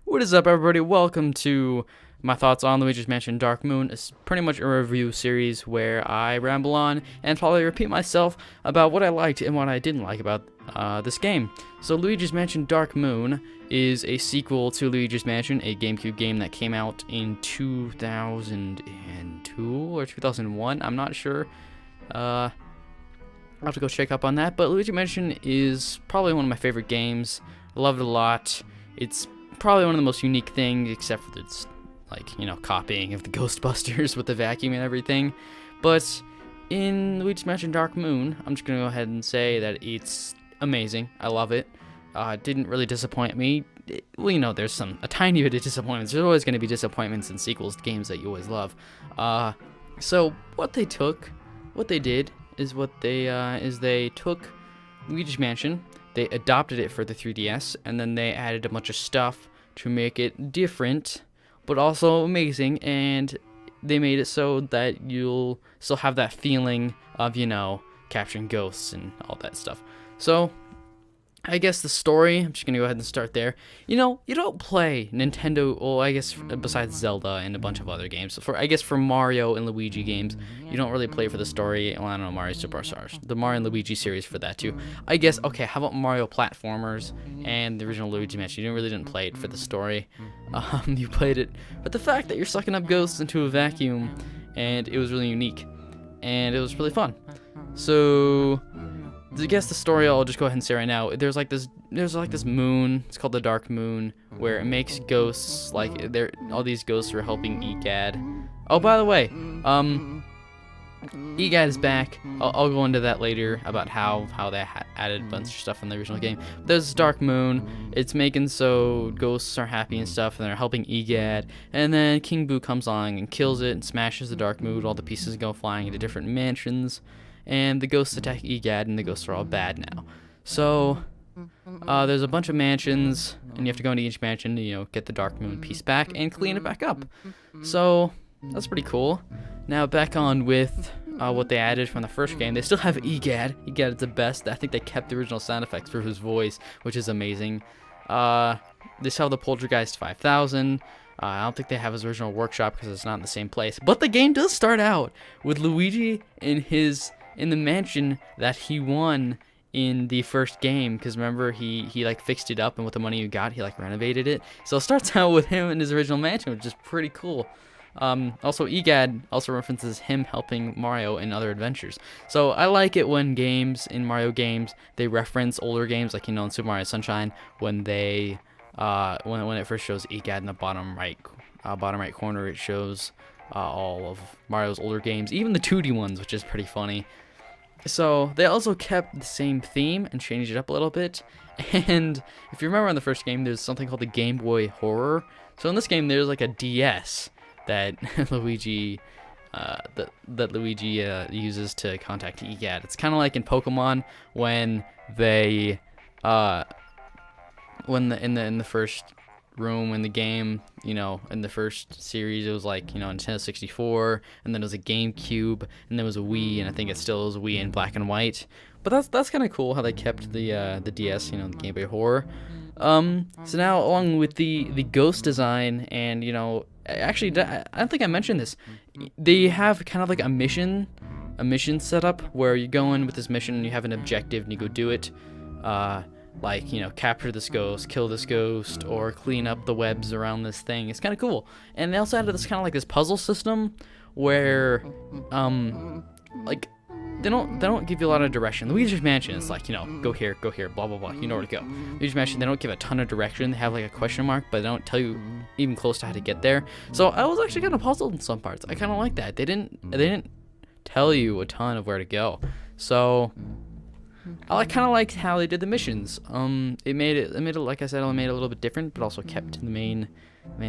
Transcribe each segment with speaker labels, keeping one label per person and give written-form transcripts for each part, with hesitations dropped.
Speaker 1: What is up, everybody? Welcome to my thoughts on Luigi's Mansion Dark Moon. It's pretty much a review series where I ramble on and probably repeat myself about what I liked and what I didn't like about this game. So Luigi's Mansion Dark Moon is a sequel to Luigi's Mansion, a GameCube game that came out in 2002 or 2001. I'm not sure. I'll have to go check up on that. But Luigi's Mansion is probably one of my favorite games. I love it a lot. It's probably one of the most unique things, except for its, copying of the Ghostbusters with the vacuum and everything. But in Luigi's Mansion Dark Moon, I'm just gonna go ahead and say that it's amazing. I love it. It didn't really disappoint me. There's a tiny bit of disappointments. There's always gonna be disappointments in sequels to games that you always love. So what they did is they took Luigi's Mansion. They adopted it for the 3DS, and then they added a bunch of stuff to make it different, but also amazing, and they made it so that you'll still have that feeling of, capturing ghosts and all that stuff. So, I guess the story, I'm just going to go ahead and start there. You don't play Nintendo, well, I guess besides Zelda and a bunch of other games. For Mario and Luigi games, you don't really play for the story. Well, I don't know, Mario Superstars. The Mario and Luigi series for that too. I guess, okay, how about Mario platformers and the original Luigi Mansion? You really didn't play it for the story. You played it. But the fact that you're sucking up ghosts into a vacuum, and it was really unique. And it was really fun. So I guess the story I'll just go ahead and say right now. There's like this moon. It's called the Dark Moon, where it makes ghosts all these ghosts are helping Egad. Oh, by the way, Egad is back. I'll go into that later about how they added a bunch of stuff in the original game. There's this Dark Moon. It's making so ghosts are happy and stuff, and they're helping Egad. And then King Boo comes along and kills it and smashes the Dark Moon. All the pieces go flying into different mansions. And the ghosts attack Egad, and the ghosts are all bad now. So, there's a bunch of mansions, and you have to go into each mansion to, get the Dark Moon piece back and clean it back up. So, that's pretty cool. Now, back on with what they added from the first game. They still have Egad. Egad is the best. I think they kept the original sound effects for his voice, which is amazing. They still have the Poltergeist 5000. I don't think they have his original workshop because it's not in the same place. But the game does start out with Luigi in the mansion that he won in the first game, because remember he fixed it up, and with the money he got he renovated it. So it starts out with him in his original mansion, which is pretty cool. Also Egad also references him helping Mario in other adventures. So I like it when Mario games they reference older games, in Super Mario Sunshine when they when it first shows Egad in the bottom right corner. It shows all of Mario's older games, even the 2D ones, which is pretty funny. So they also kept the same theme and changed it up a little bit. And if you remember in the first game, there's something called the Game Boy Horror. So in this game, there's a DS that Luigi uses to contact Egad. It's kind of like in Pokemon when they in the first room in the game, in the first series, it was Nintendo 64, and then it was a GameCube, and there was a Wii, and I think it still is a Wii in black and white. But that's kind of cool how they kept the DS, the Game Boy Horror. So now, along with the ghost design, and actually, I don't think I mentioned this. They have kind of like a mission setup where you go in with this mission and you have an objective and you go do it. Capture this ghost, kill this ghost, or clean up the webs around this thing. It's kind of cool. And they also added this kind of this puzzle system where, they don't give you a lot of direction. Luigi's Mansion is go here, blah, blah, blah. You know where to go. Luigi's Mansion, they don't give a ton of direction. They have a question mark, but they don't tell you even close to how to get there. So I was actually kind of puzzled in some parts. I kind of like that. They didn't tell you a ton of where to go. So I kind of liked how they did the missions. It made it like I said, it made it a little bit different, but also kept the main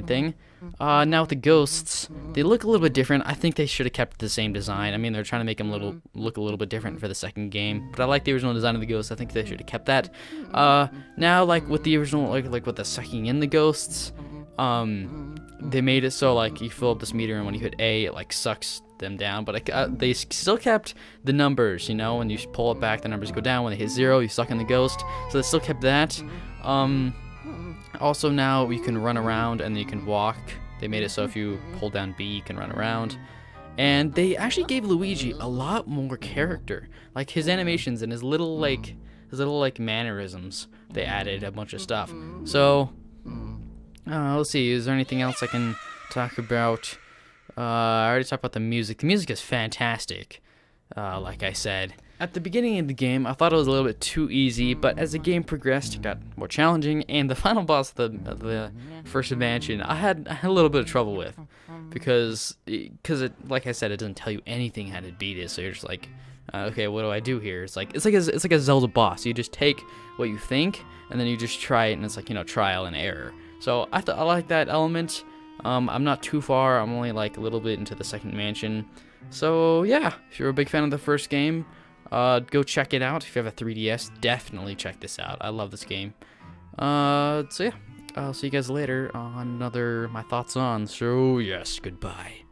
Speaker 1: thing. Now with the ghosts, they look a little bit different. I think they should have kept the same design. I mean, they're trying to make them look a little bit different for the second game, but I like the original design of the ghosts. I think they should have kept that. Now with the original, with the sucking in the ghosts, they made it so you fill up this meter, and when you hit A, it sucks them down, but they still kept the numbers. When you pull it back, the numbers go down. When they hit 0, you suck in the ghost. So they still kept that. Also now you can run around and then you can walk. They made it so if you hold down B, you can run around. And they actually gave Luigi a lot more character. Like his animations and his little like mannerisms. They added a bunch of stuff. So let's see, is there anything else I can talk about? I already talked about the music. The music is fantastic. Like I said, at the beginning of the game, I thought it was a little bit too easy, but as the game progressed, it got more challenging. And the final boss of the first mansion, I had a little bit of trouble with, because it, like I said, it doesn't tell you anything how to beat it. So you're just like, okay, what do I do here? It's like a Zelda boss. You just take what you think, and then you just try it, and it's like, trial and error. So I like that element. I'm not too far. I'm only like a little bit into the second mansion. So yeah, if you're a big fan of the first game, go check it out. If you have a 3DS, definitely check this out. I love this game. So yeah, I'll see you guys later on my thoughts on. So yes, goodbye.